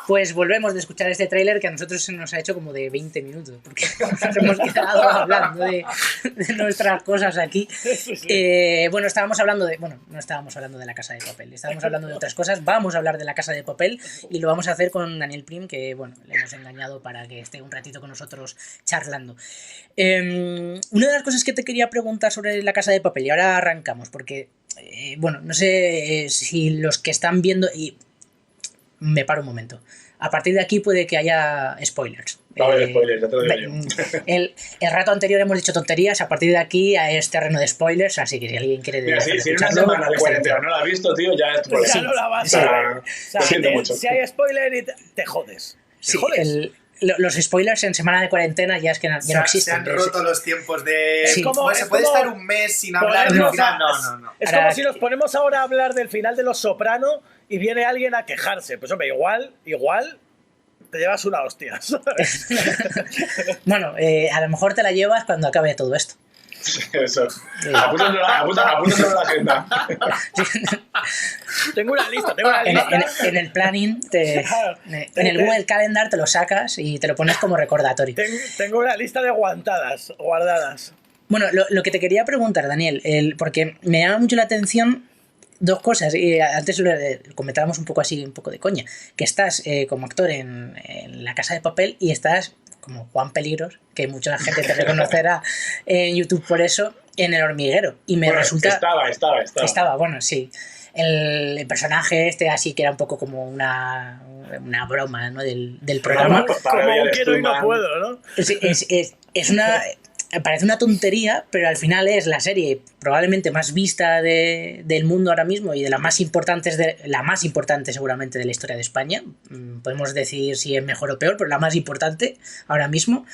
Pues volvemos de escuchar este tráiler que a nosotros se nos ha hecho como de 20 minutos, porque nos hemos quedado hablando de nuestras cosas aquí. Bueno, estábamos hablando de... Bueno, no estábamos hablando de La Casa de Papel, estábamos hablando de otras cosas. Vamos a hablar de La Casa de Papel y lo vamos a hacer con Daniel Prim, que, bueno, le hemos engañado para que esté un ratito con nosotros charlando. Una de las cosas que te quería preguntar sobre La Casa de Papel, y ahora arrancamos, porque, bueno, no sé si los que están viendo... y me paro un momento. A partir de aquí puede que haya spoilers. Va a haber spoilers, ya te lo digo yo. El rato anterior hemos dicho tonterías, a partir de aquí es terreno de spoilers, así que si alguien quiere... Mira, si en una semana de cuarentena no la has visto, tío, ya es pues ya no la vas a ver. O sea, siento mucho. Si hay spoiler y te jodes. Sí, los spoilers en semana de cuarentena ya es que ya no existen. Se han roto los tiempos de... Sí. Se puede estar un mes sin hablar del final. No. Es como si nos ponemos ahora a hablar del final de Los Soprano y viene alguien a quejarse. Pues hombre, igual te llevas una hostia. Bueno, a lo mejor te la llevas cuando acabe todo esto. Eso. Apúntatelo en la agenda. Tengo una lista. En el planning, en el Google Calendar te lo sacas y te lo pones como recordatorio. Tengo una lista de guardadas. Bueno, lo que te quería preguntar, Daniel, porque me llama mucho la atención dos cosas, y antes lo comentábamos un poco así, un poco de coña, que estás como actor en La Casa de Papel y estás como Juan Peligros, que mucha gente te reconocerá en YouTube por eso, en El Hormiguero. Y me resulta... Estaba, bueno, sí. El personaje así que era un poco como una broma, ¿no? del programa. Como quiero y no puedo, ¿no? Es una... Parece una tontería, pero al final es la serie probablemente más vista del mundo ahora mismo y de las más importantes, la más importante seguramente de la historia de España. Podemos decir si es mejor o peor, pero la más importante ahora mismo.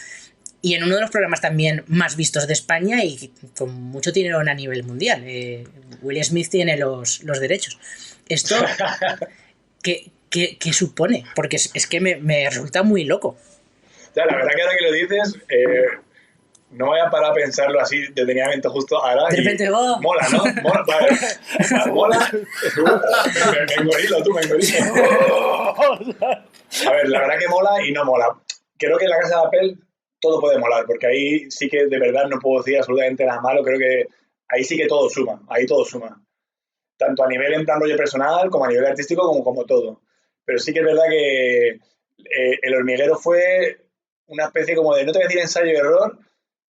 Y en uno de los programas también más vistos de España y con mucho dinero a nivel mundial. Will Smith tiene los derechos. Esto, ¿qué supone? Porque es que me resulta muy loco. Ya, la verdad que ahora que lo dices... no voy a parar a pensarlo así detenidamente justo ahora. De repente, mola, ¿no? Mola, vale. Mola. Me engorilo. A ver, la verdad que mola y no mola. Creo que en La Casa de Papel todo puede molar, porque ahí sí que de verdad no puedo decir absolutamente nada malo. Creo que ahí sí que todo suma. Tanto a nivel en plan rollo personal, como a nivel artístico, como todo. Pero sí que es verdad que El Hormiguero fue una especie como de, no te voy a decir ensayo y error,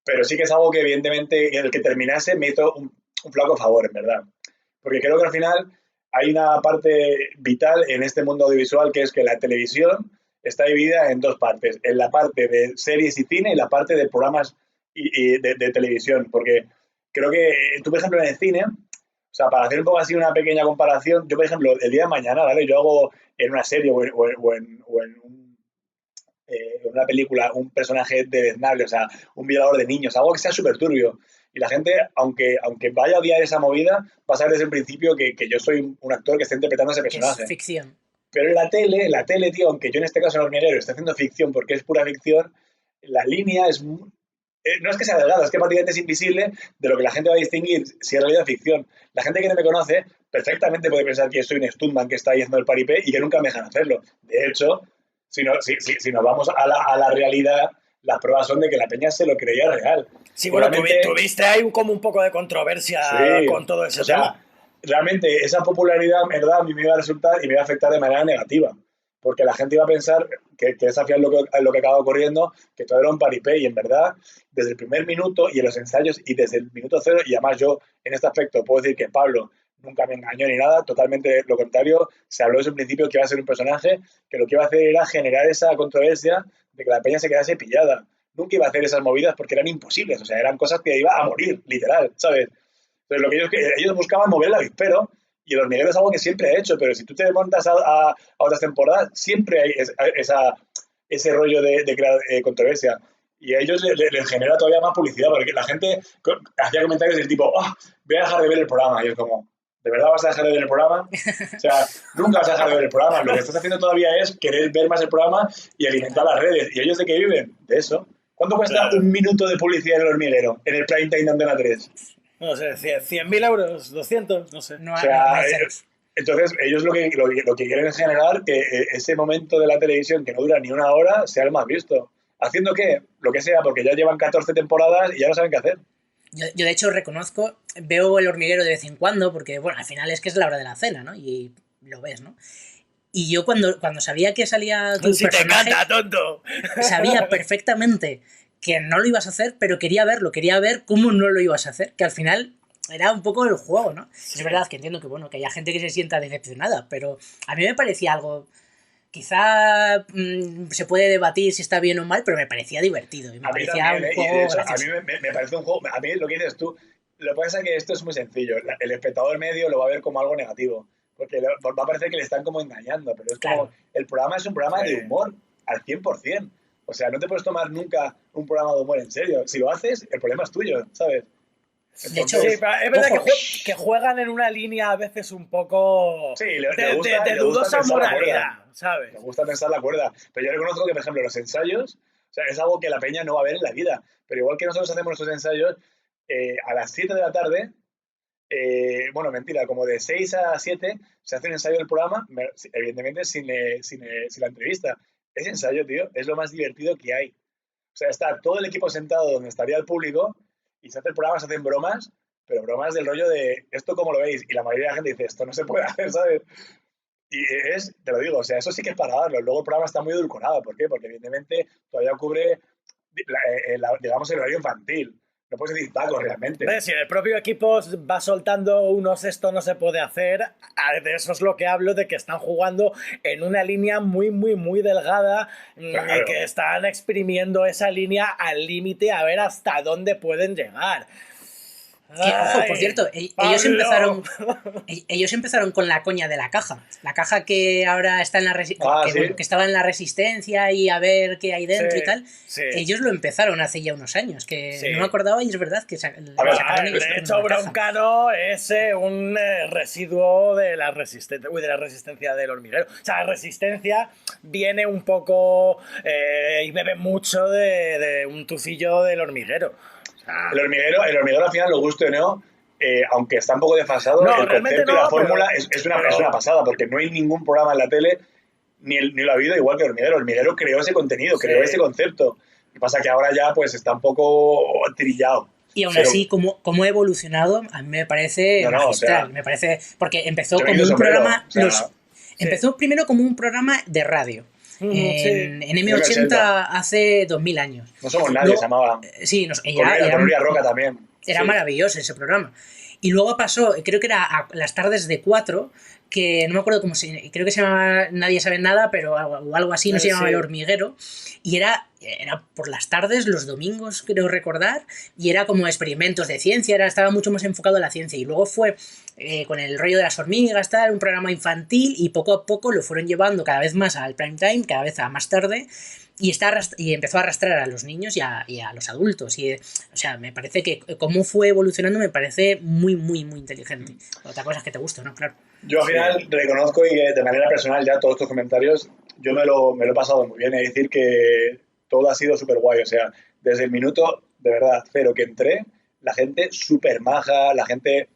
pero sí que es algo que evidentemente el que terminase me hizo un flaco favor, en verdad. Porque creo que al final hay una parte vital en este mundo audiovisual que es que la televisión está dividida en dos partes. En la parte de series y cine y la parte de programas y de televisión. Porque creo que tú, por ejemplo, en el cine, o sea, para hacer un poco así una pequeña comparación, yo, por ejemplo, el día de mañana, ¿vale? Yo hago en una serie o en una película un personaje deleznable, o sea, un violador de niños, algo que sea súper turbio. Y la gente, aunque vaya a odiar esa movida, va a saber desde el principio que yo soy un actor que está interpretando a ese personaje. Es ficción. Pero en la tele, tío, aunque yo en este caso en El Hormiguero esté haciendo ficción porque es pura ficción, la línea es... no es que sea delgada, es que prácticamente es invisible de lo que la gente va a distinguir si es realidad o ficción. La gente que no me conoce perfectamente puede pensar que soy un stuntman que está haciendo el paripé y que nunca me dejan hacerlo. De hecho... Si nos vamos a la realidad, las pruebas son de que la peña se lo creía real. Sí, bueno, tuviste ahí como un poco de controversia con todo eso. O sea, realmente esa popularidad, en verdad, a mí me iba a resultar y me iba a afectar de manera negativa. Porque la gente iba a pensar que esa es lo que acaba ocurriendo, que todo era un paripé. Y en verdad, desde el primer minuto y en los ensayos y desde el minuto cero, y además yo en este aspecto puedo decir que Pablo nunca me engañó ni nada, totalmente lo contrario. Se habló desde un principio que iba a ser un personaje que lo que iba a hacer era generar esa controversia de que la peña se quedase pillada. Nunca iba a hacer esas movidas porque eran imposibles, o sea, eran cosas que iba a morir, literal, ¿sabes? Entonces lo que ellos buscaban mover el avispero, y El Hormiguero es algo que siempre he hecho, pero si tú te montas a otras temporadas, siempre hay ese rollo de crear controversia. Y a ellos les genera todavía más publicidad, porque la gente hacía comentarios del tipo, voy a dejar de ver el programa, y es como... ¿De verdad vas a dejar de ver el programa? O sea, nunca vas a dejar de ver el programa. Lo que estás haciendo todavía es querer ver más el programa y alimentar las redes. ¿Y ellos de qué viven? De eso. ¿Cuánto cuesta un minuto de publicidad en El Hormiguero? En el prime time de Antena 3. No sé, 100.000 euros, 200, no sé. No, O sea, no hay ceros. entonces ellos lo que quieren es generar que ese momento de la televisión que no dura ni una hora sea el más visto. ¿Haciendo qué? Lo que sea, porque ya llevan 14 temporadas y ya no saben qué hacer. Yo de hecho reconozco, veo El Hormiguero de vez en cuando, porque bueno, al final es que es la hora de la cena, ¿no? Y lo ves, ¿no? Y yo cuando sabía que salía tu Si te personaje, encanta, tonto. sabía perfectamente que no lo ibas a hacer, pero quería verlo, quería ver cómo no lo ibas a hacer, que al final era un poco el juego, ¿no? Es verdad que entiendo que, bueno, que haya gente que se sienta decepcionada, pero a mí me parecía algo... Quizá se puede debatir si está bien o mal, pero me parecía divertido. Y me A mí parecía también, un y juego de hecho, gracioso. a mí me parece un juego... A mí lo que dices tú, lo que pasa es que esto es muy sencillo. El espectador medio lo va a ver como algo negativo, porque va a parecer que le están como engañando, pero es como... Claro. El programa es un programa Sí. de humor, al 100%. O sea, no te puedes tomar nunca un programa de humor en serio. Si lo haces, el problema es tuyo, ¿sabes? De hecho, Sí, pero es verdad ojo, que juegan en una línea a veces un poco Sí, le de gusta dudosa tensar la moralidad, cuerda. ¿sabes? Me gusta tensar la cuerda. Pero yo reconozco que, por ejemplo, los ensayos, o sea, es algo que la peña no va a ver en la vida. Pero igual que nosotros hacemos nuestros ensayos, a las 7 de la tarde, bueno, mentira, como de 6 a 7 se hace un ensayo del programa, evidentemente sin la entrevista. Ese ensayo, tío, es lo más divertido que hay. O sea, está todo el equipo sentado donde estaría el público y se hace el programa, se hacen bromas, pero bromas del rollo de esto cómo lo veis. Y la mayoría de la gente dice, esto no se puede hacer, ¿sabes? Y te lo digo, o sea, eso sí que es para darlo. Luego el programa está muy edulcorado. ¿Por qué? Porque evidentemente todavía cubre, digamos, el horario infantil. No puedes decir tacos realmente. ¿Ves? Si el propio equipo va soltando unos esto no se puede hacer, de eso es lo que hablo, de que están jugando en una línea muy, muy, muy delgada, Claro. y que están exprimiendo esa línea al límite a ver hasta dónde pueden llegar. que, ojo, por Ay, cierto, Pablo. ellos empezaron con la coña de la caja. La caja que ahora está en la ¿sí? bueno, que estaba en la Resistencia y a ver qué hay dentro Sí, y tal. sí. Ellos lo empezaron hace ya unos años, que Sí. no me acordaba y es verdad que A ver, sacaron ellos De con hecho, una caja. Broncano es un residuo de la resistencia del hormiguero. O sea, la resistencia viene un poco y bebe mucho de un tufillo del hormiguero. O sea, El hormiguero al final, lo guste o no, aunque está un poco desfasado, No, el realmente concepto y no, la fórmula pero- es una pasada, porque no hay ningún programa en la tele, ni lo ha habido igual que Hormiguero. Hormiguero creó ese contenido, Sí. creó ese concepto. Lo que pasa que ahora ya pues está un poco trillado. Y aún Pero así, como ha evolucionado, a mí me parece No, magistral. o sea, me parece. Porque empezó yo me como quito un sombrero, programa. o sea, Empezó primero como un programa de radio. En M80 hace 2000 años. no somos nadie, Luego- se llamaba. Sí, Con Nuria Roca también. era Sí. maravilloso ese programa. Y luego pasó, creo que era a las tardes de 4, que no me acuerdo cómo se... Creo que se llamaba Nadie sabe nada, pero algo así, no se llamaba Sí. El Hormiguero. Y era por las tardes, los domingos, creo recordar, y era como experimentos de ciencia, estaba mucho más enfocado a la ciencia. Y luego fue con el rollo de las hormigas, tal, un programa infantil, y poco a poco lo fueron llevando cada vez más al prime time, cada vez a más tarde. Y empezó a arrastrar a los niños y a los adultos. O sea, me parece que cómo fue evolucionando me parece muy, muy, muy inteligente. Otra cosa es que te guste, ¿no? Claro. Yo al final reconozco y de manera personal ya todos estos comentarios, yo me lo he pasado muy bien. Es decir, que todo ha sido súper guay. O sea, desde el minuto, de verdad, cero que entré, la gente súper maja, la gente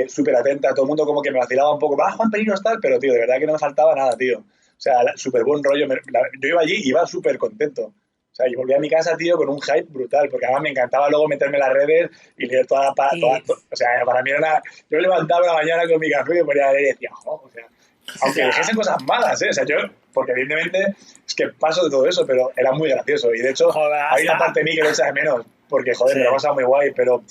súper atenta, todo el mundo como que me vacilaba un poco, Juan Perinos tal, pero tío, de verdad que no me faltaba nada, tío. O sea, súper buen rollo. Yo iba allí y iba súper contento. O sea, y volví a mi casa, tío, con un hype brutal, porque además me encantaba luego meterme en las redes y leer o sea, para mí era yo me levantaba la mañana con mi café y me ponía a leer y decía, o sea, aunque dijesen cosas malas, o sea, yo, porque evidentemente es que paso de todo eso, pero era muy gracioso y de hecho Joder, hay una parte de mí que lo echa de menos, porque joder, me lo he pasado muy guay, pero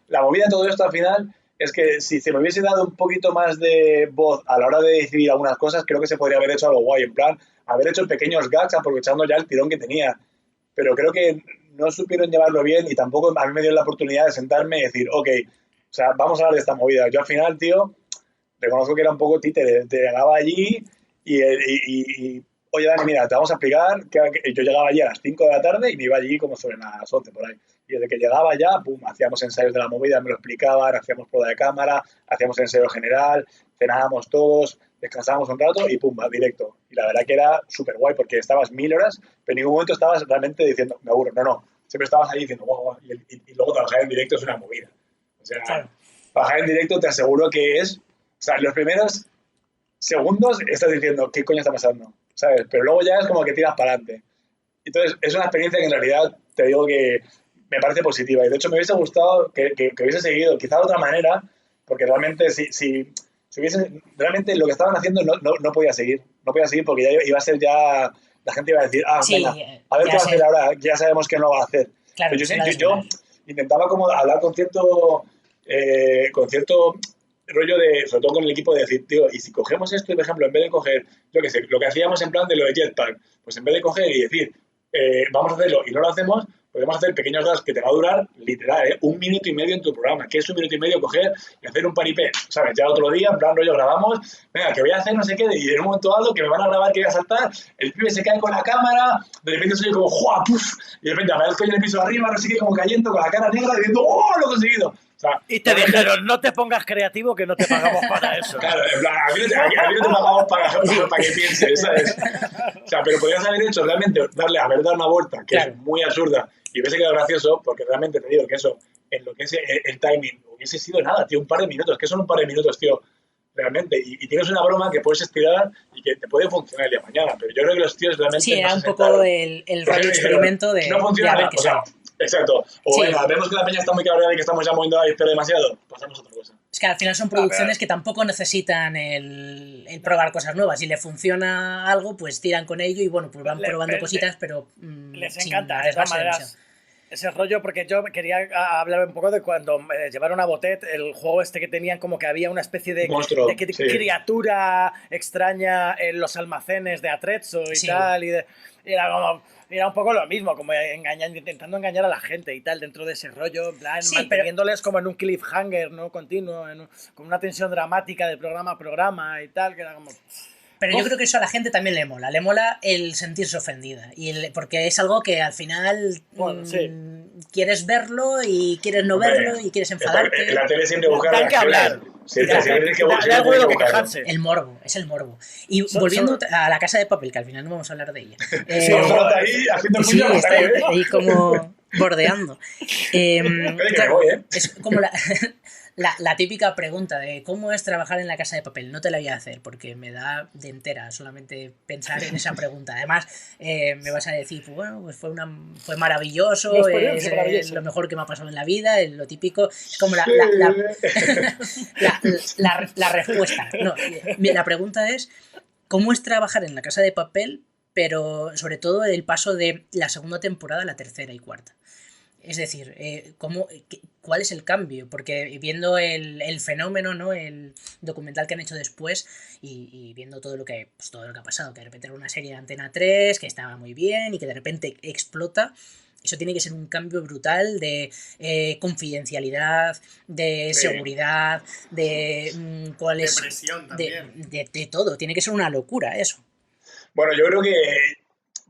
la movida de todo esto al final es que si se me hubiese dado un poquito más de voz a la hora de decidir algunas cosas, creo que se podría haber hecho algo guay, en plan, haber hecho pequeños gags aprovechando ya el tirón que tenía. Pero creo que no supieron llevarlo bien y tampoco a mí me dio la oportunidad de sentarme y decir, ok, o sea, vamos a hablar de esta movida. Yo al final, tío, reconozco que era un poco títere. Te llegaba allí y oye, Dani, mira, te vamos a explicar que yo llegaba allí a las 5 de la tarde y me iba allí como sobre las 11 por ahí. Y desde que llegaba ya, pum, hacíamos ensayos de la movida, me lo explicaban, hacíamos prueba de cámara, hacíamos ensayo general, cenábamos todos, descansábamos un rato y pum, va directo. Y la verdad que era súper guay porque estabas 1000 horas, pero en ningún momento estabas realmente diciendo, me aburro. No. Siempre estabas ahí diciendo, guau, guau. Y luego trabajar en directo es una movida. O sea, Claro. trabajar en directo te aseguro que es... O sea, los primeros segundos estás diciendo, ¿qué coño está pasando? ¿Sabes? Pero luego ya es como que tiras para adelante. Entonces, es una experiencia que en realidad te digo que me parece positiva. Y de hecho me hubiese gustado que hubiese seguido quizá de otra manera, porque realmente si hubiese... Realmente lo que estaban haciendo no podía seguir. No podía seguir porque ya iba a ser ya... La gente iba a decir, Sí, venga, a ver qué va a hacer ahora. Ya sabemos que no va a hacer. Claro, Pero yo intentaba como hablar con cierto rollo de, sobre todo con el equipo, de decir, tío, y si cogemos esto y, por ejemplo, en vez de coger, yo qué sé, lo que hacíamos en plan de lo de Jetpack, pues en vez de coger y decir, vamos a hacerlo y no lo hacemos, podemos hacer pequeños gags que te va a durar, literal, 1 minuto y medio en tu programa. ¿Qué es 1 minuto y medio? Coger y hacer un paripé, ¿sabes? Ya otro día, en plan rollo, grabamos, venga, que voy a hacer no sé qué, y en un momento dado que me van a grabar que voy a saltar, el pibe se cae con la cámara, de repente soy como, ¡juá! ¡Puf! Y de repente aparezco yo en el piso de arriba, no sé qué, como cayendo con la cara negra, diciendo, ¡oh, lo he conseguido! O sea, y te dijeron, no te pongas creativo que no te pagamos para eso. Claro, en plan, a mí no te pagamos para que pienses, ¿sabes? O sea, pero podrías haber hecho realmente, haber dado una vuelta, que Claro. es muy absurda, y hubiese quedado gracioso, porque realmente te digo que eso, en lo que es el timing, hubiese sido nada, tío, un par de minutos, que son un par de minutos, tío, realmente, y tienes una broma que puedes estirar y que te puede funcionar el día de mañana, pero yo creo que los tíos realmente... Sí, era no un se poco sentaron. el rollo experimento de, No funciona de a ver nada, qué o sea, sale. exacto. O Sí. venga, vemos que la peña está muy cabreada y que estamos ya moviendo la pero demasiado, pasamos a otra cosa. Es que al final son producciones que tampoco necesitan el probar cosas nuevas. Si le funciona algo, pues tiran con ello y bueno, pues van probando cositas, pero les sin encanta, de todas arriesgarse maneras, demasiado. ese rollo, porque yo quería hablar un poco de cuando llevaron a Botet, el juego este que tenían, como que había una especie de, Monstruo, de sí. criatura extraña en los almacenes de Atrezzo y Sí. tal, y era un poco lo mismo, como intentando engañar a la gente y tal dentro de ese rollo, en plan, Sí, manteniéndoles como en un cliffhanger, ¿no? Continuo, con una tensión dramática de programa a programa y tal, que era como... Pero yo creo que eso a la gente también le mola el sentirse ofendida, porque es algo que al final Bueno, sí. quieres verlo y quieres no Hombre, verlo y quieres enfadarte. En la tele siempre buscar Dan que hablar. Siempre tienes que Da algo de lo que quejarse. El morbo, es el morbo. Y Son- volviendo a La Casa de Papel, que al final no vamos a hablar de ella. Sí, está ahí haciendo Sí, puño, está ahí como bordeando. que Claro, me voy, ¿eh? es como la típica pregunta de cómo es trabajar en La Casa de Papel. No te la voy a hacer porque me da de entera solamente pensar en esa pregunta. Además, me vas a decir, pues, bueno, pues fue maravilloso, Una experiencia es maravillosa. lo mejor que me ha pasado en la vida, es lo típico. Es como la respuesta. No, la pregunta es, ¿cómo es trabajar en La Casa de Papel? Pero sobre todo el paso de la segunda temporada a la tercera y cuarta. Es decir, ¿cuál es el cambio? Porque viendo el fenómeno, ¿no? El documental que han hecho después y viendo todo lo que ha pasado, que de repente era una serie de Antena 3, que estaba muy bien y que de repente explota, eso tiene que ser un cambio brutal de confidencialidad, de seguridad, de cuál es... Depresión también. De todo, tiene que ser una locura eso. Bueno, yo creo que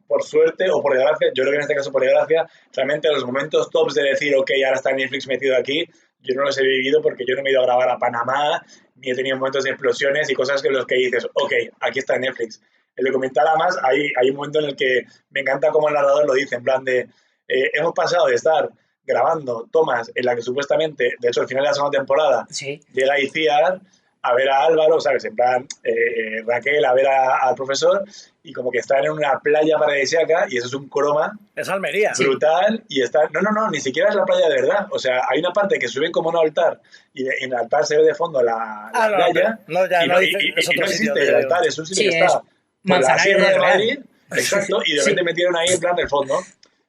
por suerte o por desgracia, yo creo que en este caso por desgracia, realmente los momentos tops de decir, ok, ahora está Netflix metido aquí, yo no los he vivido porque yo no me he ido a grabar a Panamá, ni he tenido momentos de explosiones y cosas que los que dices, ok, aquí está Netflix. El documental, además, hay un momento en el que me encanta cómo el narrador lo dice, en plan de, hemos pasado de estar grabando tomas en la que supuestamente, de hecho, al final de la segunda temporada, Sí. llega Iciar a ver a Álvaro, ¿sabes? En plan, Raquel a ver al profesor y como que están en una playa paradisíaca y eso es un croma Es Almería. brutal y está... No, ni siquiera es la playa de verdad. O sea, hay una parte que suben como un altar y en el altar se ve de fondo la playa no, ya, y no, no dice, es otro existe sitio. el altar, es un sitio Sí, que está por la Manzanares Sierra de real. Madrid, exacto, y de repente metieron ahí en plan del fondo.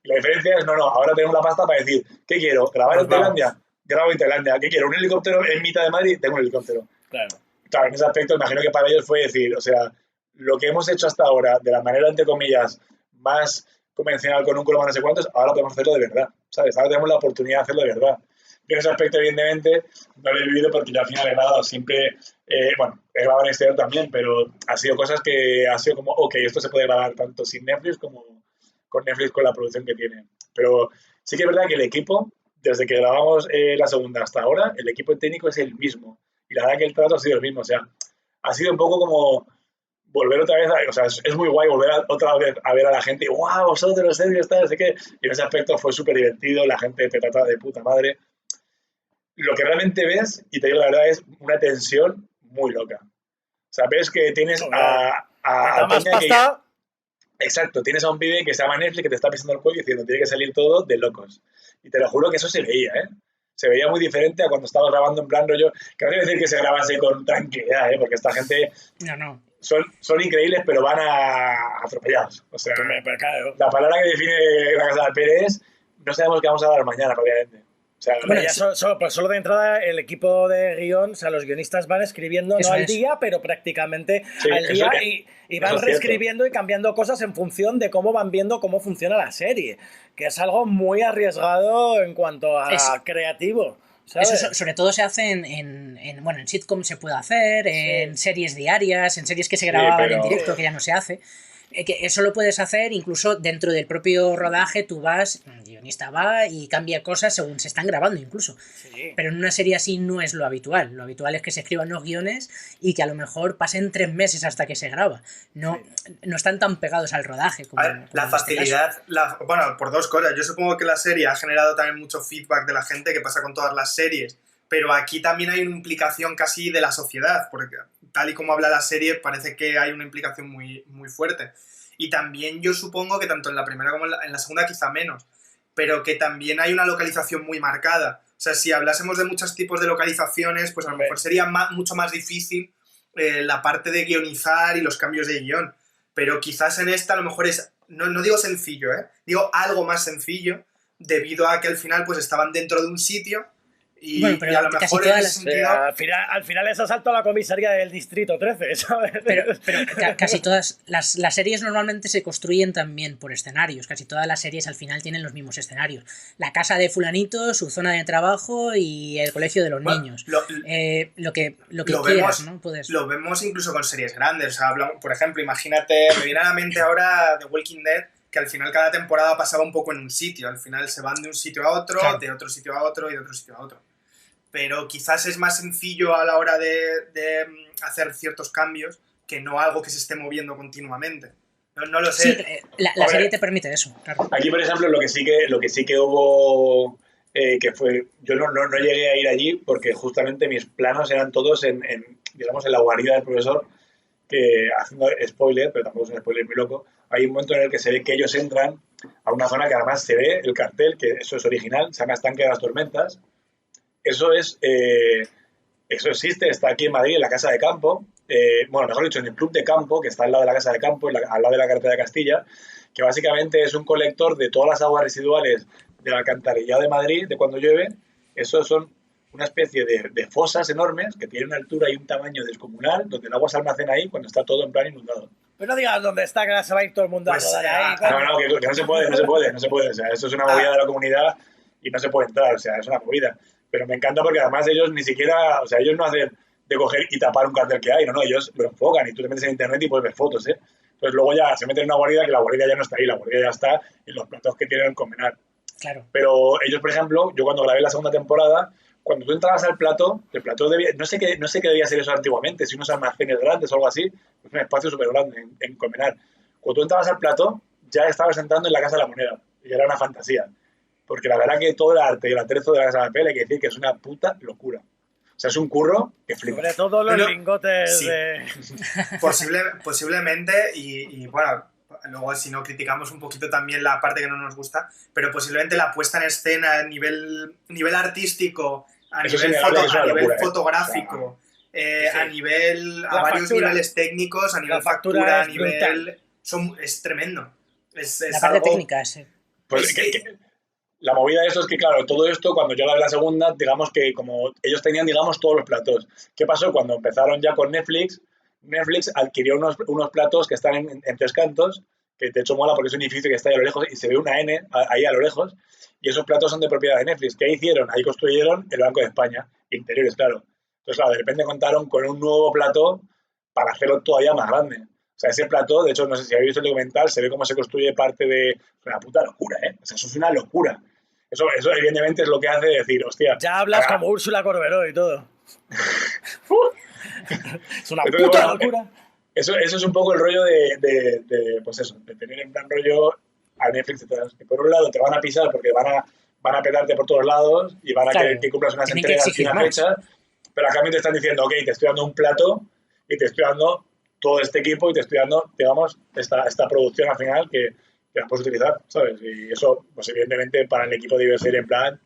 Y la diferencia es, no, ahora tengo la pasta para decir, ¿qué quiero? ¿Grabar en Tailandia? Grabo en Tailandia. ¿Qué quiero? ¿Un helicóptero en mitad de Madrid? Tengo un helicóptero. Claro. Claro, en ese aspecto imagino que para ellos fue decir, o sea, lo que hemos hecho hasta ahora, de la manera, entre comillas, más convencional con un croma no sé cuántos, ahora podemos hacerlo de verdad, ¿sabes? Ahora tenemos la oportunidad de hacerlo de verdad. en ese aspecto, evidentemente, no lo he vivido porque yo al final he grabado siempre, bueno, he grabado en exterior también, pero ha sido cosas que ha sido como, ok, esto se puede grabar tanto sin Netflix como con Netflix con la producción que tiene. Pero sí que es verdad que el equipo, desde que grabamos la segunda hasta ahora, el equipo técnico es el mismo. Y la verdad que el trato ha sido el mismo. O sea, ha sido un poco como volver otra vez, o sea, es muy guay volver otra vez a ver a la gente, ¡guau, vosotros, serios, tal, no sé qué! Y en ese aspecto fue súper divertido, la gente te trata de puta madre. Lo que realmente ves, y te digo la verdad, es una tensión muy loca. O sea, ves que tienes a más Peña pasta. Exacto, tienes a un pibe que se llama Netflix que te está pisando el cuello diciendo tiene que salir todo de locos. Y te lo juro que eso se veía, ¿eh? Se veía muy diferente a cuando estabas grabando en plan rollo, que no quiero decir que se grabase con tranquilidad, ¿eh? Porque esta gente No. son increíbles, pero van atropellados. O sea, Pero claro. la palabra que define la Casa de Pérez es no sabemos qué vamos a dar mañana, probablemente. O sea, Bueno, ya solo de entrada el equipo de guión, o sea, los guionistas van escribiendo Eso no al es. día, pero prácticamente Sí, al eso día es- y van eso es reescribiendo y cambiando cosas en función de cómo van viendo cómo funciona la serie, que es algo muy arriesgado en cuanto a creativo. ¿sabes? Eso sobre todo se hace bueno, en sitcom se puede hacer, en series diarias, en series que se grababan en directo, que ya no se hace. Que eso lo puedes hacer incluso dentro del propio rodaje, tú vas, el guionista va y cambia cosas según se están grabando incluso. Sí. Pero en una serie así no es lo habitual. Lo habitual es que se escriban los guiones y que a lo mejor pasen 3 meses hasta que se graba. No están tan pegados al rodaje como, A ver, la en este facilidad, bueno, por dos cosas. Yo supongo que la serie ha generado también mucho feedback de la gente, que pasa con todas las series, pero aquí también hay una implicación casi de la sociedad, porque tal y como habla la serie parece que hay una implicación muy, muy fuerte. Y también yo supongo que tanto en la primera como en la segunda quizá menos, pero que también hay una localización muy marcada. O sea, si hablásemos de muchos tipos de localizaciones, pues a lo mejor sería mucho más difícil la parte de guionizar y los cambios de guión. Pero quizás en esta a lo mejor es, no digo sencillo, digo algo más sencillo, debido a que al final pues estaban dentro de un sitio y, Bueno, pero y a lo casi mejor todas en las- ese sentido... Al final es asalto a la comisaría del distrito 13, ¿sabes? Pero casi todas las series normalmente se construyen también por escenarios. Casi todas las series al final tienen los mismos escenarios. La casa de fulanito, su zona de trabajo y el colegio de los niños. Lo que quieras, vemos, ¿no? Puedes... Lo vemos incluso con series grandes. O sea, por ejemplo, imagínate, me viene a la mente ahora The Walking Dead, que al final cada temporada pasaba un poco en un sitio. Al final se van de un sitio a otro, claro, de otro sitio a otro y de otro sitio a otro. Pero quizás es más sencillo a la hora de hacer ciertos cambios que no algo que se esté moviendo continuamente. No lo sé. Sí, la serie te permite eso, claro. Aquí, por ejemplo, lo que sí que hubo, que fue, yo no llegué a ir allí porque justamente mis planos eran todos digamos, en la guarida del profesor, que, haciendo spoiler, pero tampoco es un spoiler muy loco, hay un momento en el que se ve que ellos entran a una zona que además se ve el cartel, que eso es original, se llama Estanque de las Tormentas. Eso existe, está aquí en Madrid, en la Casa de Campo, bueno, mejor dicho, en el Club de Campo, que está al lado de la Casa de Campo, al lado de la carretera de Castilla, que básicamente es un colector de todas las aguas residuales del alcantarillado de Madrid, de cuando llueve. Eso son una especie de fosas enormes que tienen una altura y un tamaño descomunal, donde el agua se almacena ahí cuando está todo en plan inundado. Pero no digas dónde está, que ahora se va a ir todo el mundo Pues, a rodar ahí. No, que no se puede. O sea, esto es una movida de la comunidad y no se puede entrar, o sea, es una movida. Pero me encanta porque además ellos ni siquiera, o sea, ellos no hacen de coger y tapar un cartel que hay, no, ellos lo enfocan y tú te metes en internet y puedes ver fotos, ¿eh? Entonces luego ya se meten en una guarida que la guarida ya no está ahí, la guarida ya está en los platos que tienen con Menar. Claro. Pero ellos, por ejemplo, yo cuando grabé la segunda temporada, cuando tú entrabas al plató, el plató debía, no sé qué debía ser eso antiguamente, si unos almacenes grandes o algo así, es un espacio súper grande en Colmenar. Cuando tú entrabas al plató, ya estabas entrando en la Casa de la Moneda, y era una fantasía. Porque la verdad que todo el arte y el atrezo de la Casa de la Papel hay que decir que es una puta locura. O sea, es un curro que flipa. Sobre todo los lingotes sí. de... Posiblemente, y bueno, luego si no criticamos un poquito también la parte que no nos gusta, pero posiblemente la puesta en escena a nivel artístico, a nivel, fotográfico, a varios niveles técnicos, a nivel factura, a nivel... es tremendo. La parte técnica, sí. Pues la movida de eso es que, claro, todo esto, cuando yo grabé la segunda, digamos que como ellos tenían, digamos, todos los platos. ¿Qué pasó? Cuando empezaron ya con Netflix adquirió unos platos que están en Tres Cantos, que de hecho mola porque es un edificio que está ahí a lo lejos y se ve una N ahí a lo lejos, y esos platos son de propiedad de Netflix. ¿Qué hicieron? Ahí construyeron el Banco de España, interiores, claro. Entonces, claro, de repente contaron con un nuevo plató para hacerlo todavía más grande. O sea, ese plató, de hecho, no sé si habéis visto el documental, se ve cómo se construye parte de... Es una puta locura, ¿eh? O sea, eso es una locura. Eso evidentemente es lo que hace decir, hostia... Ya hablas como Úrsula Corberó y todo. Es una Entonces, puta bueno, locura. Eso es un poco el rollo de pues eso, de tener en plan rollo a Netflix, que por un lado te van a pisar porque van a pelarte por todos lados y van a Claro, querer que cumplas unas tienen que entregas y exigir una más. fecha, pero a cambio te están diciendo, ok, te estoy dando un plato y te estoy dando todo este equipo y te estoy dando, digamos, esta producción al final que la puedes utilizar, ¿sabes? Y eso, pues evidentemente para el equipo debe ser en plan,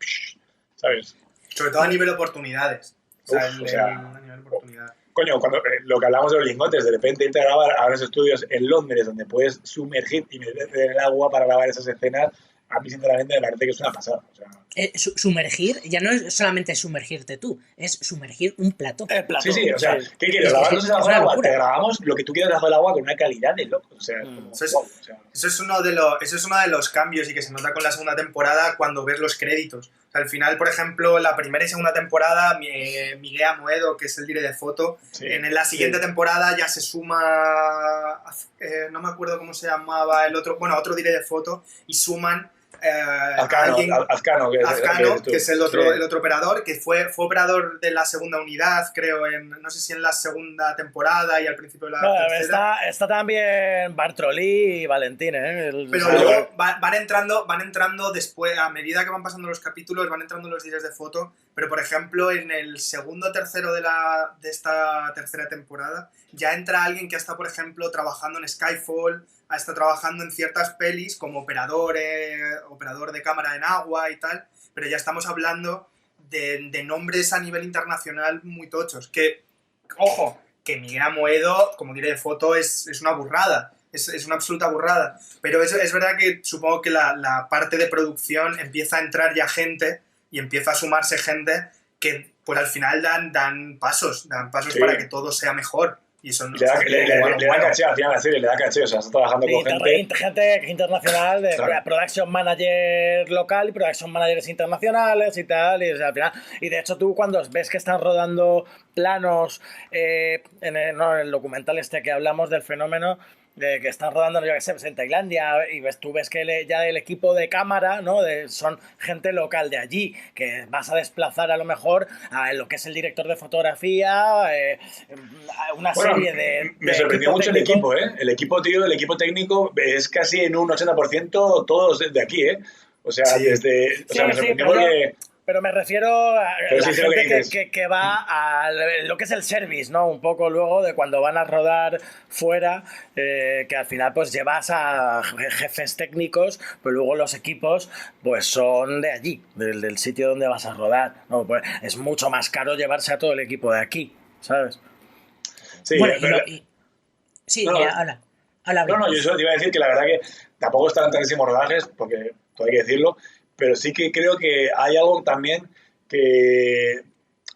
¿sabes? Sobre todo a nivel oportunidades. O sea, Uf, a nivel oportunidades. Coño, cuando lo que hablamos de los lingotes, de repente irte a grabar a unos estudios en Londres donde puedes sumergir y meterte en el agua para grabar esas escenas, a mí sinceramente me parece que es una pasada. O sea, Sumergir, ya no es solamente sumergirte tú, es sumergir un plato. El plato. sí, o sea, Sí. ¿qué quieres? Es ¿Grabándose bajo el una agua? locura. Te grabamos lo que tú quieras bajo el agua con una calidad de loco. O sea, como, Eso es- wow, o sea, Eso es uno de los cambios y que se nota con la segunda temporada cuando ves los créditos. O sea, al final, por ejemplo, la primera y segunda temporada, Miguel Amoedo, que es el director de foto, sí, en la siguiente temporada ya se suma, no me acuerdo cómo se llamaba el otro, bueno, otro director de foto, y suman a alguien... Azcano, que es el otro, Sí. el otro operador, que fue operador de la segunda unidad, creo, no sé si en la segunda temporada y al principio de la No, tercera. está también Bartrolí y Valentín, ¿eh? Pero luego van entrando después, a medida que van pasando los capítulos, van entrando los días de foto. Pero, por ejemplo, en el segundo o tercero de esta tercera temporada, ya entra alguien que ha estado, por ejemplo, trabajando en Skyfall, ha estado trabajando en ciertas pelis como operador de cámara en agua y tal. Pero ya estamos hablando de nombres a nivel internacional muy tochos. Que, ojo, que Miguel Amoedo, como diré de foto, es una burrada. Es una absoluta burrada. Pero es verdad que supongo que la parte de producción empieza a entrar ya gente y empieza a sumarse gente que pues al final dan pasos Sí. para que todo sea mejor. Y eso no Le da caché al final a la serie, le da caché, o sea, está trabajando con Gente internacional, de Claro. production manager local y production managers internacionales y tal. Y, o sea, al final, y de hecho, tú cuando ves que están rodando planos en el documental este que hablamos del fenómeno, de que están rodando, yo qué sé, pues en Tailandia, y tú ves que ya el equipo de cámara, ¿no? Son gente local de allí, que vas a desplazar a lo mejor a lo que es el director de fotografía, una serie de Me sorprendió mucho el equipo, ¿eh? El equipo, tío, el equipo técnico es casi en un 80% todos de aquí, ¿eh? O sea, Sí. me sorprendió porque... Pero me refiero a Pero la sí sé lo que gente dices. que va a lo que es el service, ¿no? Un poco luego de cuando van a rodar fuera, que al final pues llevas a jefes técnicos, pero luego los equipos pues son de allí, del sitio donde vas a rodar, ¿no? Pues es mucho más caro llevarse a todo el equipo de aquí, ¿sabes? Sí, Bueno, pero- sí, No, habla. No, yo solo te iba a decir que la verdad que tampoco están tantísimos rodajes, porque todo hay que decirlo, pero sí que creo que hay algo también que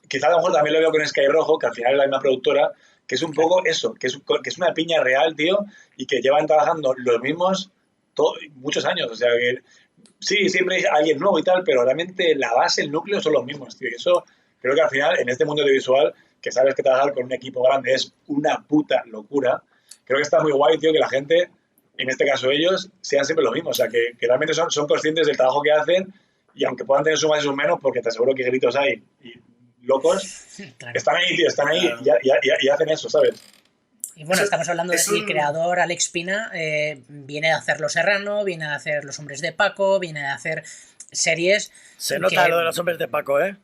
quizá a lo mejor también lo veo con Sky Rojo, que al final es la misma productora, que es un poco eso, que es una piña real, tío, y que llevan trabajando los mismos muchos años, o sea que sí, siempre hay alguien nuevo y tal, pero realmente la base, el núcleo son los mismos, tío, y eso creo que al final en este mundo audiovisual, que sabes que trabajar con un equipo grande es una puta locura, creo que está muy guay, tío, que la gente, en este caso ellos, sean siempre los mismos. O sea, que realmente son conscientes del trabajo que hacen y aunque puedan tener sus más y sus menos, porque te aseguro que gritos hay y locos, Claro. están ahí, tío, están ahí Claro. y hacen eso, ¿sabes? Y bueno, estamos hablando es del un- creador Alex Pina, viene de hacer Los Serrano, viene de hacer Los Hombres de Paco, viene de hacer series... Se nota que- lo de los hombres de Paco, ¿eh?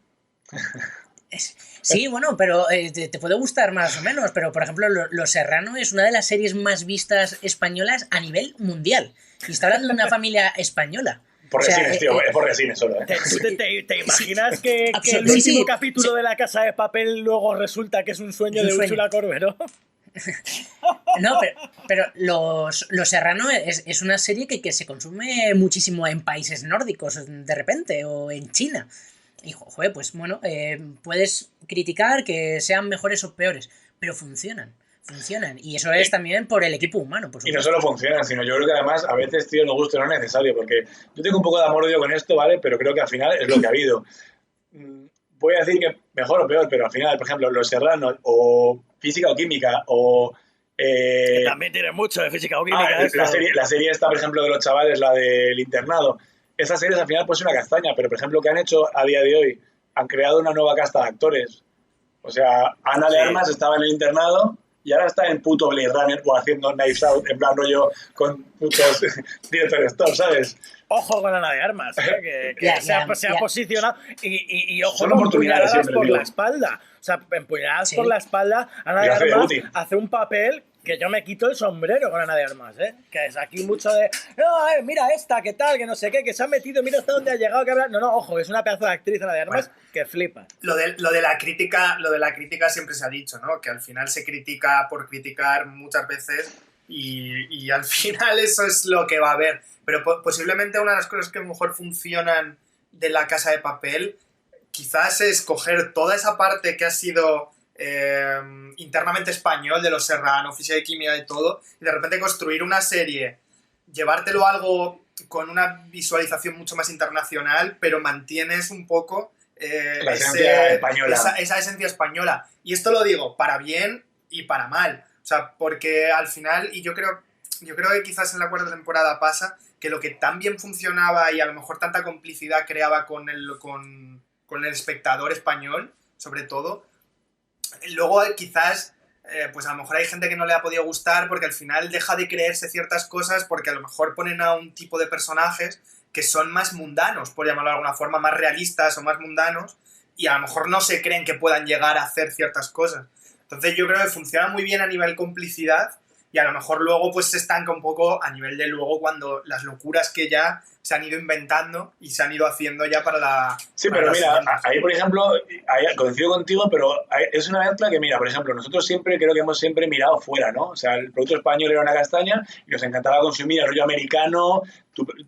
Sí, bueno, pero te puede gustar más o menos, pero por ejemplo, Los Serrano es una de las series más vistas españolas a nivel mundial. Y está hablando de una familia española. Por O sea, resines, tío, es por resines solo, ¿eh? ¿Te imaginas que el Sí, último sí, capítulo sí. de La Casa de Papel luego resulta que es un sueño Es un de sueño. Úrsula Corberó? No, pero Los Serrano es una serie que se consume muchísimo en países nórdicos de repente, o en China. Y, joder, pues bueno, puedes criticar que sean mejores o peores, pero funcionan. funcionan. Y eso es también por el equipo humano, por Y no supuesto. solo funcionan, sino yo creo que además a veces, tío, no gusto no es necesario, porque yo tengo un poco de amor-odio con esto, ¿vale? Pero creo que al final es lo que ha habido. Voy a decir que mejor o peor, pero al final, por ejemplo, Los Serranos, o Física o Química, o... También tiene mucho de física o química. la serie esta, por ejemplo, de los chavales, la del internado. Esas series al final pues es una castaña, pero por ejemplo, ¿qué han hecho a día de hoy? Han creado una nueva casta de actores. O sea, Ana de Armas estaba en el internado y ahora está en puto Blade Runner o haciendo Knives Out, en plan rollo con putos Director Stop, ¿sabes? Ojo con Ana de Armas, que se ha posicionado y ojo Son con oportunidades puñaladas siempre, por tío. la espalda. O sea, empuñaladas Sí. por la espalda. Ana Y de hace de Armas útil. hace un papel que yo me quito el sombrero con Ana de Armas, ¿eh? Que es aquí mucho de... No, mira esta, qué tal, que no sé qué, que se ha metido, mira hasta dónde ha llegado, que habla... No, ojo, es una pedazo de actriz Ana de Armas que flipa. Lo de la crítica siempre se ha dicho, ¿no? Que al final se critica por criticar muchas veces y al final eso es lo que va a haber. Pero posiblemente una de las cosas que a lo mejor funcionan de La Casa de Papel quizás es coger toda esa parte que ha sido internamente español de Los Serrano, Física y Química y todo, y de repente construir una serie, llevártelo a algo con una visualización mucho más internacional, pero mantienes un poco La esencia española. esa esencia española. Y esto lo digo para bien y para mal. O sea, porque al final, y yo creo que quizás en la cuarta temporada pasa, que lo que tan bien funcionaba y a lo mejor tanta complicidad creaba con el espectador español, sobre todo, luego quizás pues a lo mejor hay gente que no le ha podido gustar porque al final deja de creerse ciertas cosas porque a lo mejor ponen a un tipo de personajes que son más mundanos, por llamarlo de alguna forma, más realistas o más mundanos, y a lo mejor no se creen que puedan llegar a hacer ciertas cosas. Entonces yo creo que funciona muy bien a nivel complicidad y a lo mejor luego pues se estanca un poco a nivel de luego cuando las locuras que ya se han ido inventando y se han ido haciendo ya para la... Sí, para pero la mira, siguiente. ahí por ejemplo, ahí coincido contigo, pero es una mezcla que, mira, por ejemplo, nosotros siempre creo que hemos siempre mirado fuera, ¿no? O sea, el producto español era una castaña y nos encantaba consumir el rollo americano,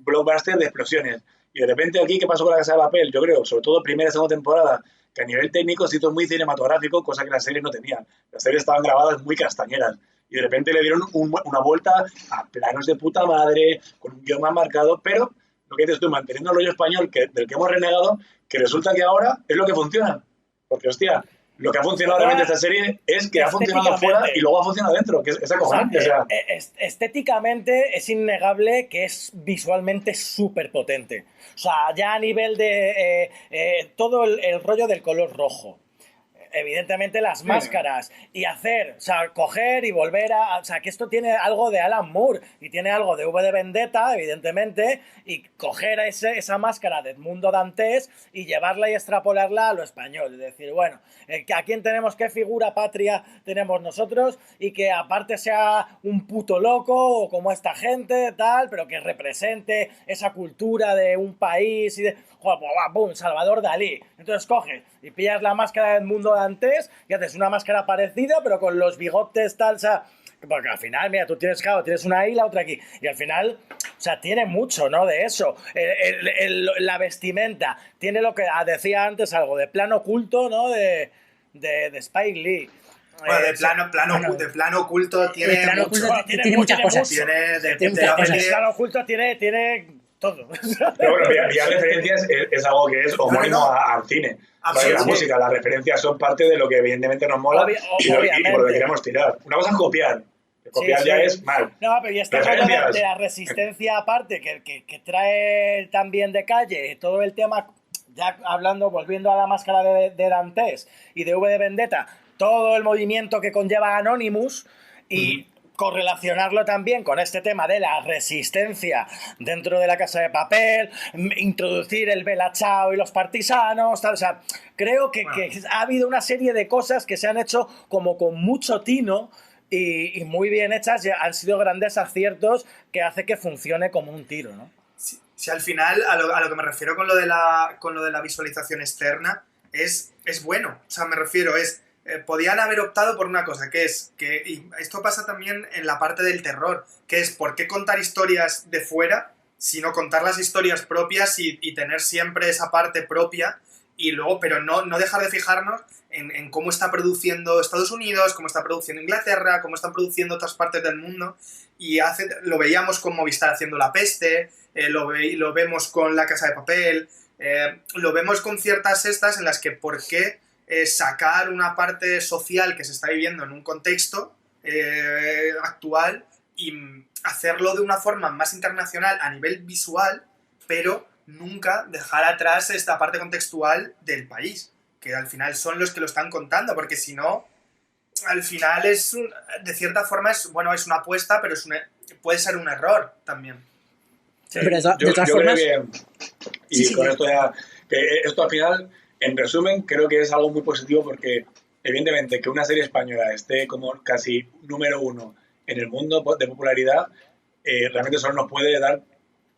blockbuster de explosiones. Y de repente aquí, ¿qué pasó con La Casa de Papel? Yo creo, sobre todo primera y segunda temporada, que a nivel técnico se hizo muy cinematográfico, cosa que las series no tenían. Las series estaban grabadas muy castañeras. Y de repente le dieron una vuelta a planos de puta madre, con un guión más marcado, pero lo que dices tú, manteniendo el rollo español del que hemos renegado, que resulta que ahora es lo que funciona. Porque, hostia, lo que ha funcionado realmente esta serie es que ha funcionado fuera y luego ha funcionado dentro, que es acojonante. O sea, estéticamente es innegable que es visualmente súper potente. O sea, ya a nivel de todo el rollo del color rojo. Evidentemente las máscaras y hacer, o sea, coger y volver a... O sea, que esto tiene algo de Alan Moore y tiene algo de V de Vendetta, evidentemente, y coger esa máscara de Edmundo Dantes y llevarla y extrapolarla a lo español. Es decir, bueno, ¿a quién tenemos, qué figura patria tenemos nosotros? Y que aparte sea un puto loco o como esta gente, tal, pero que represente esa cultura de un país y de... Joder, ¡pum! Salvador Dalí. Entonces coges y pillas la máscara de Edmundo Dantes y haces una máscara parecida, pero con los bigotes tal, o sea, porque al final, mira, tú tienes, claro, tienes una ahí y la otra aquí, y al final, o sea, tiene mucho, ¿no? De eso. La vestimenta tiene lo que decía antes, algo de plano oculto, ¿no? De Spike Lee. Bueno, de plano oculto tiene plano mucho. oculto tiene muchas cosas. El plano oculto tiene todo. pero bueno, pillar referencias es algo que es homónimo al cine. Vale, la música, las referencias son parte de lo que evidentemente nos mola y por lo que queremos tirar. Una cosa es copiar. Copiar ya es mal. No, pero y este rollo de la resistencia aparte, que trae también de calle todo el tema, ya hablando, volviendo a la máscara de Dantes y de V de Vendetta, todo el movimiento que conlleva Anonymous y correlacionarlo también con este tema de la resistencia dentro de La Casa de Papel, introducir el Bella Ciao y los partisanos, tal, o sea, creo que ha habido una serie de cosas que se han hecho como con mucho tino y muy bien hechas, y han sido grandes aciertos que hace que funcione como un tiro, ¿no? Si al final, a lo que me refiero con lo de la visualización externa, es bueno. O sea, me refiero, podían haber optado por una cosa, y esto pasa también en la parte del terror, que es por qué contar historias de fuera, sino contar las historias propias y tener siempre esa parte propia y luego, pero no dejar de fijarnos en cómo está produciendo Estados Unidos, cómo está produciendo Inglaterra, cómo están produciendo otras partes del mundo. Y lo veíamos con Movistar haciendo La Peste, lo vemos con La Casa de Papel, lo vemos con ciertas estas en las que por qué sacar una parte social que se está viviendo en un contexto actual y hacerlo de una forma más internacional a nivel visual, pero nunca dejar atrás esta parte contextual del país, que al final son los que lo están contando, porque si no, al final de cierta forma es una apuesta, pero puede ser un error también. Sí. Pero de todas yo formas... creo que, y con esto ya, que esto al final, en resumen, creo que es algo muy positivo porque evidentemente que una serie española esté como casi número 1 en el mundo de popularidad, realmente solo nos puede dar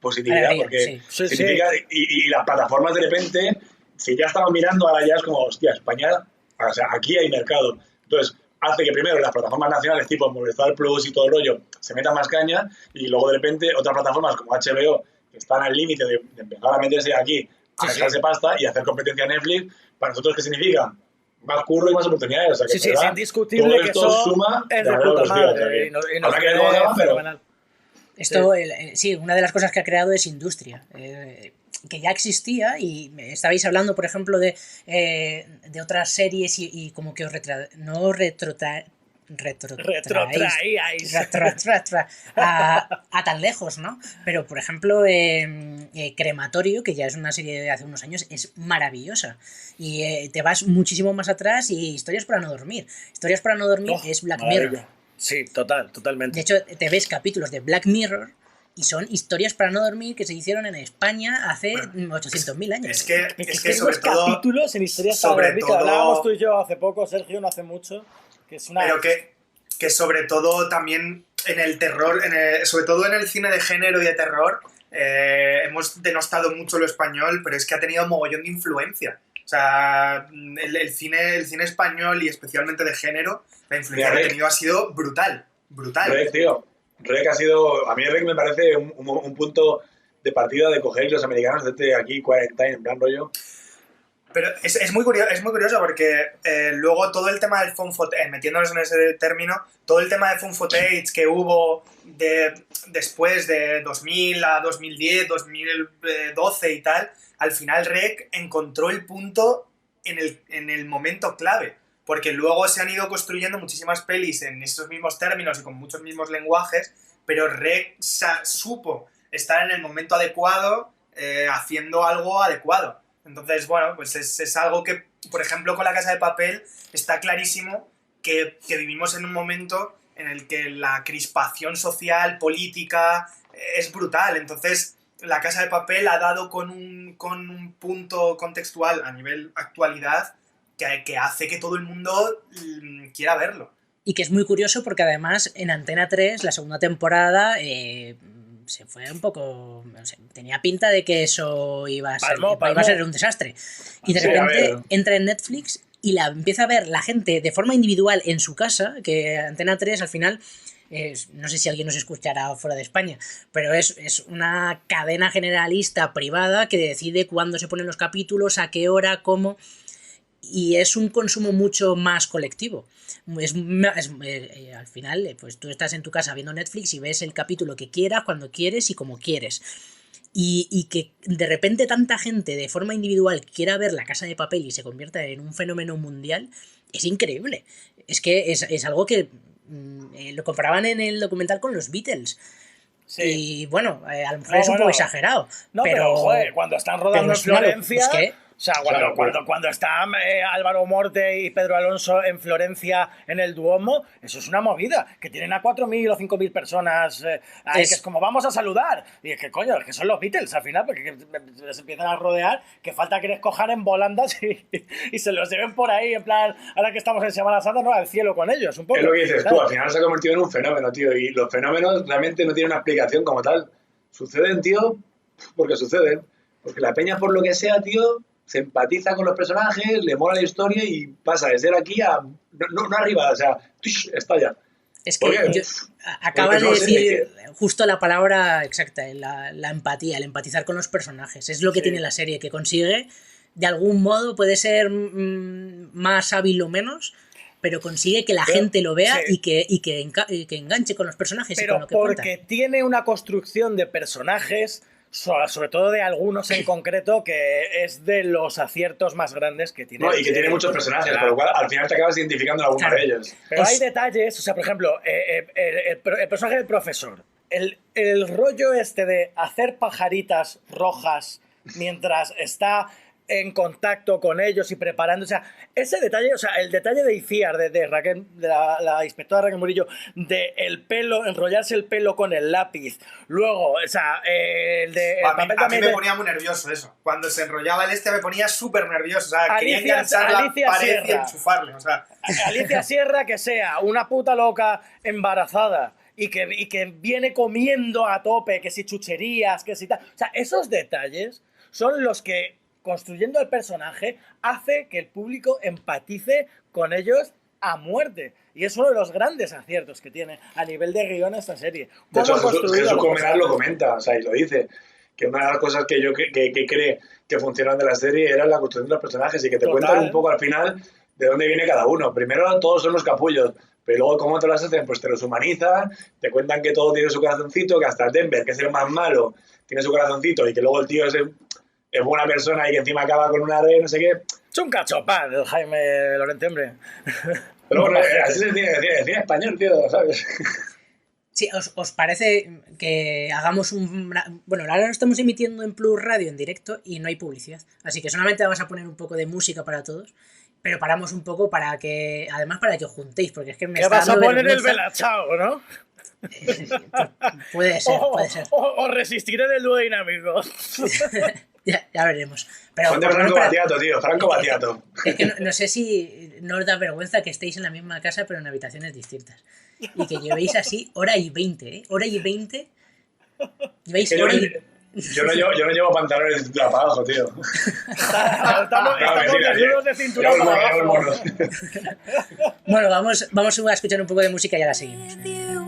positividad, porque significa, y las plataformas de repente, si ya estaban mirando, ahora ya es como, hostia, España, o sea, aquí hay mercado. Entonces, hace que primero las plataformas nacionales tipo Movistar Plus y todo el rollo se metan más caña, y luego de repente otras plataformas como HBO, que están al límite de empezar a meterse aquí, a dejarse pasta y hacer competencia a Netflix. ¿Para nosotros qué significa? Más curro y más oportunidades. O sea, que es indiscutible todo que esto eso suma es de puta madre. Esto, sí, una de las cosas que ha creado es industria, que ya existía, y estabais hablando, por ejemplo, de otras series y como que os retrotraíais a tan lejos, ¿no? Pero, por ejemplo, Crematorio, que ya es una serie de hace unos años, es maravillosa. Y te vas muchísimo más atrás, y Historias para no dormir. Historias para no dormir es Black Mirror. Sí, totalmente. De hecho, te ves capítulos de Black Mirror y son historias para no dormir que se hicieron en España hace 800.000 años. Es que sobre todo... capítulos en Historias para no dormir, que hablábamos tú y yo hace poco, Sergio, no hace mucho, que es una... Pero que sobre todo también en el terror, sobre todo en el cine de género y de terror, hemos denostado mucho lo español, pero es que ha tenido mogollón de influencia. O sea, el cine español y especialmente de género, la influencia que ha tenido ha sido brutal. Rec, tío. Rec ha sido... A mí Rec me parece un punto de partida de coger los americanos desde aquí, Quarantine, en plan rollo. Pero es muy curioso porque luego todo el tema del found footage, metiéndonos en ese término, todo el tema de found footage que hubo después de 2000 a 2010, 2012 y tal, al final Rec encontró el punto en el momento clave, porque luego se han ido construyendo muchísimas pelis en esos mismos términos y con muchos mismos lenguajes, pero Rec supo estar en el momento adecuado haciendo algo adecuado. Entonces, bueno, pues es algo que, por ejemplo, con La Casa de Papel está clarísimo que vivimos en un momento en el que la crispación social, política, es brutal. Entonces, La Casa de Papel ha dado con un punto contextual a nivel actualidad que hace que todo el mundo quiera verlo. Y que es muy curioso porque además en Antena 3, la segunda temporada... se fue un poco... O sea, tenía pinta de que eso iba a ser un desastre. Y de repente entra en Netflix y la empieza a ver la gente de forma individual en su casa, que Antena 3 al final... no sé si alguien nos escuchará fuera de España, pero es una cadena generalista privada que decide cuándo se ponen los capítulos, a qué hora, cómo... Y es un consumo mucho más colectivo. Al final, pues tú estás en tu casa viendo Netflix y ves el capítulo que quieras, cuando quieres y como quieres. Y que de repente tanta gente de forma individual quiera ver La Casa de Papel y se convierta en un fenómeno mundial, es increíble. Es que es algo que lo comparaban en el documental con los Beatles. Sí. Y bueno, a lo mejor es un poco exagerado. No, pero joder, cuando están rodando en Florencia... Es que... O sea, cuando están Álvaro Morte y Pedro Alonso en Florencia en el Duomo, eso es una movida, que tienen a 4.000 o 5.000 personas ahí, que es como vamos a saludar. Y es que coño, es que son los Beatles al final, porque les empiezan a rodear, que falta que les cojan en volandas y se los lleven por ahí, en plan, ahora que estamos en Semana Santa, no, al cielo con ellos, un poco. Es lo que dices tú, al final se ha convertido en un fenómeno, tío, y los fenómenos realmente no tienen una explicación como tal. Suceden, tío, porque suceden. Porque la peña, por lo que sea, tío, se empatiza con los personajes, le mola la historia y pasa de ser aquí a... No arriba, o sea, estalla. Es que acabas de decir justo la palabra exacta, la empatía, el empatizar con los personajes. Es lo que tiene la serie, que consigue de algún modo puede ser más hábil o menos, pero consigue que la gente lo vea sí. y que enganche con los personajes y Pero con lo que porque cuentan. tiene una construcción de personajes, sobre todo de algunos en concreto, que es de los aciertos más grandes que tiene. No, y que tiene muchos personajes, Claro. por lo cual al final te acabas identificando en alguno de ellos. Pero hay detalles, o sea, por ejemplo, el personaje del profesor, el rollo este de hacer pajaritas rojas mientras está en contacto con ellos y preparando, o sea, ese detalle, o sea, el detalle de Iciar, de Raquel, de la inspectora Raquel Murillo, de el pelo, enrollarse el pelo con el lápiz, luego, o sea, el de... A mí me ponía muy nervioso eso. Cuando se enrollaba el me ponía súper nervioso. O sea, quería enganchar la pared y enchufarle. O sea. Alicia Sierra, que sea una puta loca embarazada y que viene comiendo a tope, que si chucherías, que si tal... O sea, esos detalles son los que, construyendo el personaje, hace que el público empatice con ellos a muerte. Y es uno de los grandes aciertos que tiene a nivel de guión esta serie. De hecho, Jesús los Colmenar lo personajes. comenta, o sea, y lo dice, que una de las cosas que yo que cree que funcionan de la serie era la construcción de los personajes y que te Total. cuentan un poco al final de dónde viene cada uno. Primero todos son los capullos, pero luego cómo te las hacen, pues te los humanizan, te cuentan que todo tiene su corazoncito, que hasta Denver, que es el más malo, tiene su corazoncito y que luego el tío es buena persona y que encima acaba con una red, no sé qué. Es un cachopán el Jaime Lorente, hombre. Pero bueno, así se tiene que decir en español, tío, ¿sabes? Sí, ¿os parece que hagamos un... Bueno, ahora lo estamos emitiendo en Plus Radio en directo y no hay publicidad. Así que solamente vamos a poner un poco de música para todos. Pero paramos un poco para que... Además para que os juntéis, porque es que me Que está vas a dando poner el vergüenza. Belachao, ¿no? Puede ser, puede ser. O resistiré del dúo dinámico. Ya veremos. Pero Ponte por lo menos Franco para- Battiato, tío, Franco Battiato. Es que no sé si no os da vergüenza que estéis en la misma casa pero en habitaciones distintas. Y que llevéis así hora y 20, ¿eh? Hora y 20. Llevéis Que hora y... yo no llevo pantalones de cintura para abajo, tío. Estamos mentira, desnudos de cintura llevo para el mono, abajo. llevo el mono. Bueno, vamos a escuchar un poco de música y ahora seguimos.